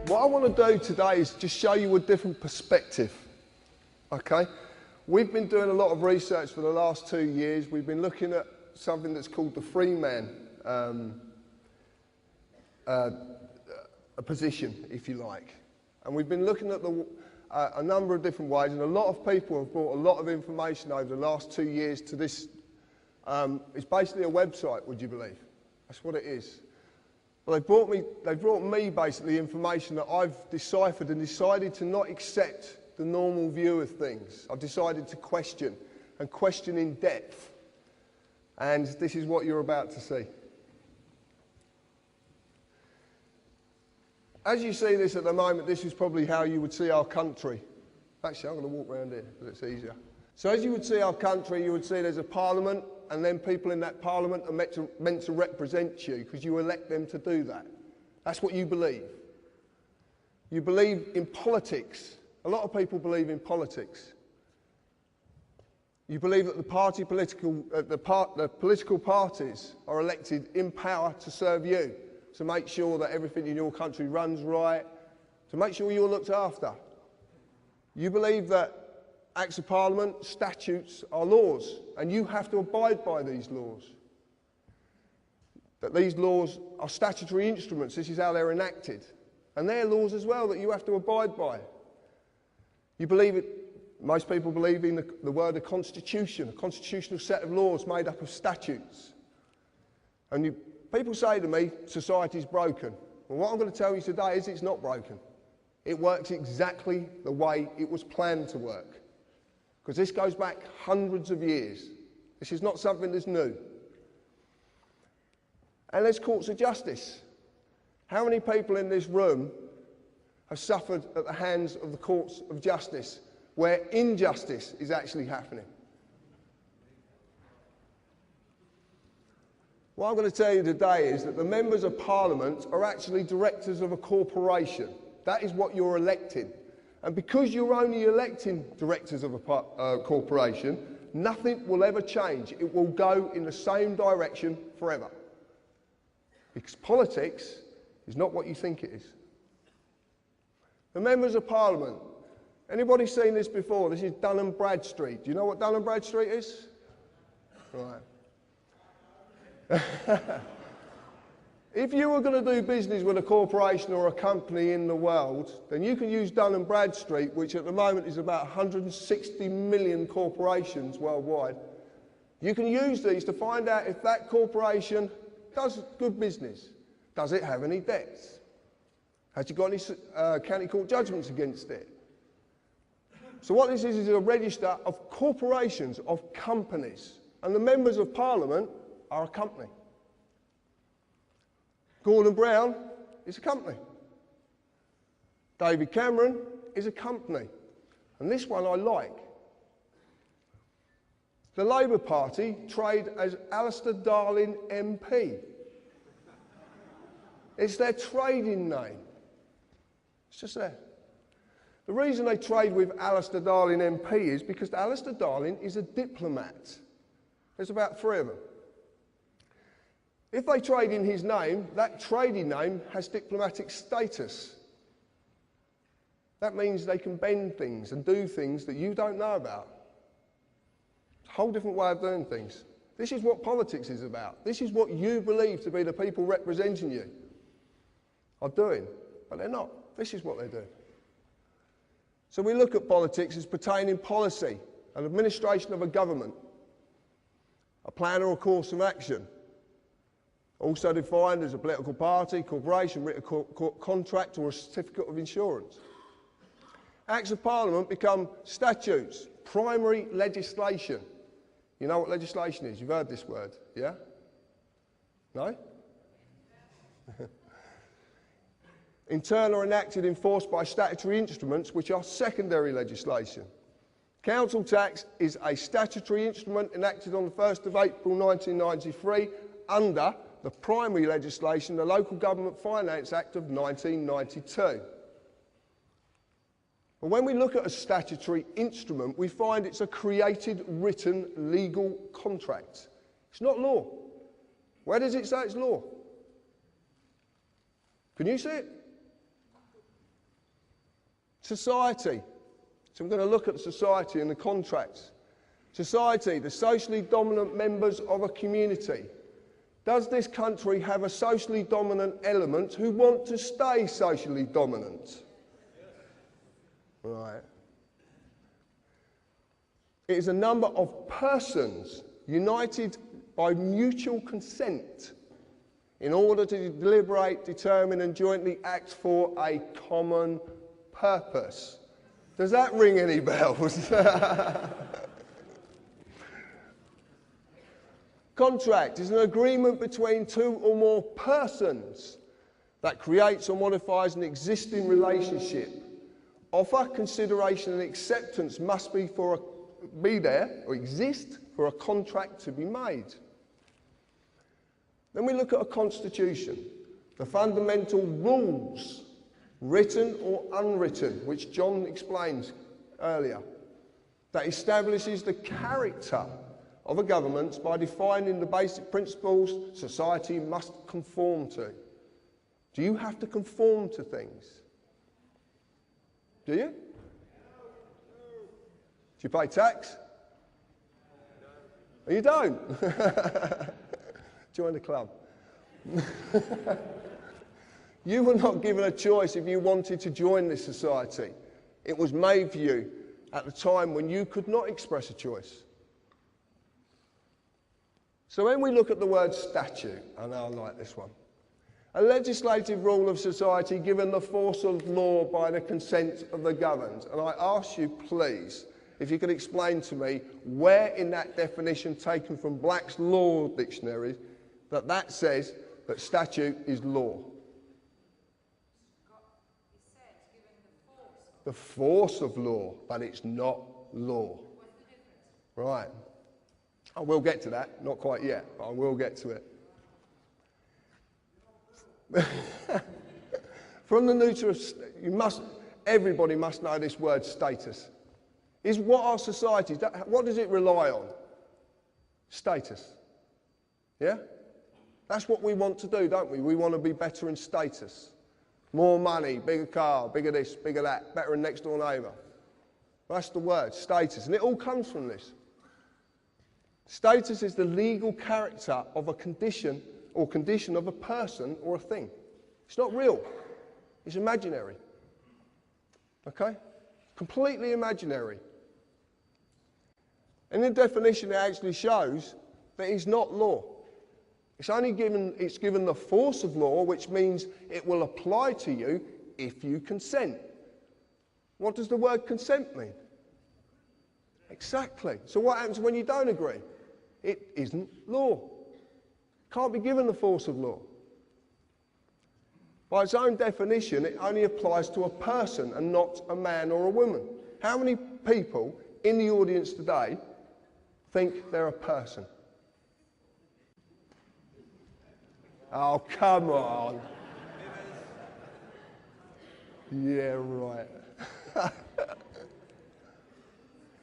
What I want to do today is just show you a different perspective, okay? We've been doing a lot of research for the last 2 years. We've been looking at something that's called the free man a position, if you like. And we've been looking at a number of different ways, and a lot of people have brought a lot of information over the last 2 years to this. It's basically a website, would you believe? That's what it is. Well, they brought me basically information that I've deciphered and decided to not accept the normal view of things. I've decided to question, and question in depth. And this is what you're about to see. As you see this at the moment, this is probably how you would see our country. Actually, I'm going to walk around here because it's easier. So as you would see our country, you would see there's a parliament, and then people in that parliament are meant to represent you because you elect them to do that. That's what you believe. You believe in politics. A lot of people believe in politics. You believe that the political parties are elected in power to serve you, to make sure that everything in your country runs right, to make sure you're looked after. You believe that Acts of Parliament, statutes are laws, and you have to abide by these laws. That these laws are statutory instruments, this is how they're enacted. And they're laws as well that you have to abide by. You believe it, most people believe in the word a constitution, a constitutional set of laws made up of statutes. And people say to me, society's broken. Well, what I'm going to tell you today is it's not broken. It works exactly the way it was planned to work. Because this goes back hundreds of years. This is not something that's new. And there's courts of justice. How many people in this room have suffered at the hands of the courts of justice where injustice is actually happening? What I'm going to tell you today is that the members of Parliament are actually directors of a corporation. That is what you're electing. And because you're only electing directors of a corporation, nothing will ever change. It will go in the same direction forever. Because politics is not what you think it is. The members of Parliament. Anybody seen this before? This is Dun & Bradstreet. Do you know what Dun & Bradstreet is? Right. If you were going to do business with a corporation or a company in the world, then you can use Dun & Bradstreet, which at the moment is about 160 million corporations worldwide. You can use these to find out if that corporation does good business. Does it have any debts? Has it got any county court judgments against it? So what this is a register of corporations, of companies. And the members of Parliament are a company. Gordon Brown is a company. David Cameron is a company. And this one I like. The Labour Party trade as Alistair Darling MP. It's their trading name. It's just there. The reason they trade with Alistair Darling MP is because Alistair Darling is a diplomat. There's about 3 of them. If they trade in his name, that trading name has diplomatic status. That means they can bend things and do things that you don't know about. It's a whole different way of doing things. This is what politics is about. This is what you believe to be the people representing you are doing, but they're not. This is what they're doing. So we look at politics as pertaining policy, an administration of a government, a plan or a course of action, also defined as a political party, corporation, written contract or a certificate of insurance. Acts of Parliament become statutes, primary legislation. You know what legislation is? You've heard this word, yeah? No? Internal or enacted, enforced by statutory instruments which are secondary legislation. Council tax is a statutory instrument enacted on the 1st of April 1993 under the primary legislation, the Local Government Finance Act of 1992. But when we look at a statutory instrument, we find it's a created, written, legal contract. It's not law. Where does it say it's law? Can you see it? Society. So we're going to look at society and the contracts. Society, the socially dominant members of a community. Does this country have a socially dominant element who want to stay socially dominant? Right. It is a number of persons united by mutual consent in order to deliberate, determine and jointly act for a common purpose. Does that ring any bells? Contract is an agreement between two or more persons that creates or modifies an existing relationship. Offer, consideration and acceptance must be there or exist for a contract to be made. Then we look at a constitution, the fundamental rules, written or unwritten, which John explains earlier, that establishes the character of a government by defining the basic principles society must conform to. Do you have to conform to things? Do you? Do you pay tax? No. You don't? Join the club. You were not given a choice if you wanted to join this society. It was made for you at the time when you could not express a choice. So when we look at the word statute, I know I like this one, a legislative rule of society given the force of law by the consent of the governed. And I ask you, please, if you could explain to me where in that definition taken from Black's Law Dictionary that says that statute is law. The force of law, but it's not law. Right. I will get to that, not quite yet, but I will get to it. From the neuter of, everybody must know this word status. Is what our society, what does it rely on? Status. Yeah? That's what we want to do, don't we? We want to be better in status. More money, bigger car, bigger this, bigger that, better than next door neighbour. That's the word, status. And it all comes from this. Status is the legal character of a condition or condition of a person or a thing. It's not real. It's imaginary. Okay? Completely imaginary. And in the definition it actually shows that it's not law. It's given the force of law, which means it will apply to you if you consent. What does the word consent mean? Exactly. So what happens when you don't agree? It isn't law. Can't be given the force of law. By its own definition, it only applies to a person and not a man or a woman. How many people in the audience today think they're a person? Oh, come on. Yeah, right.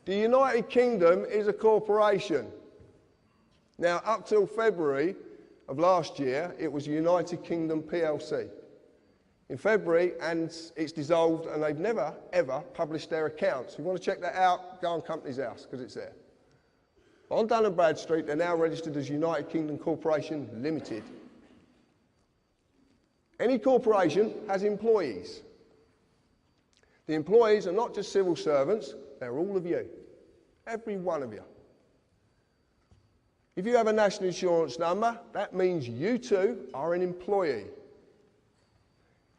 The United Kingdom is a corporation. Now, up till February of last year, it was United Kingdom PLC. In February, and it's dissolved, and they've never, ever published their accounts. If you want to check that out, go on Companies House, because it's there. On Dun & Bradstreet, they're now registered as United Kingdom Corporation Limited. Any corporation has employees. The employees are not just civil servants, they're all of you. Every one of you. If you have a national insurance number, that means you too are an employee.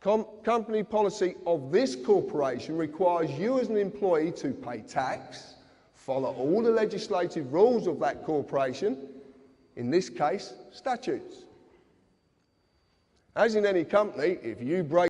Company policy of this corporation requires you as an employee to pay tax, follow all the legislative rules of that corporation, in this case, statutes. As in any company, if you break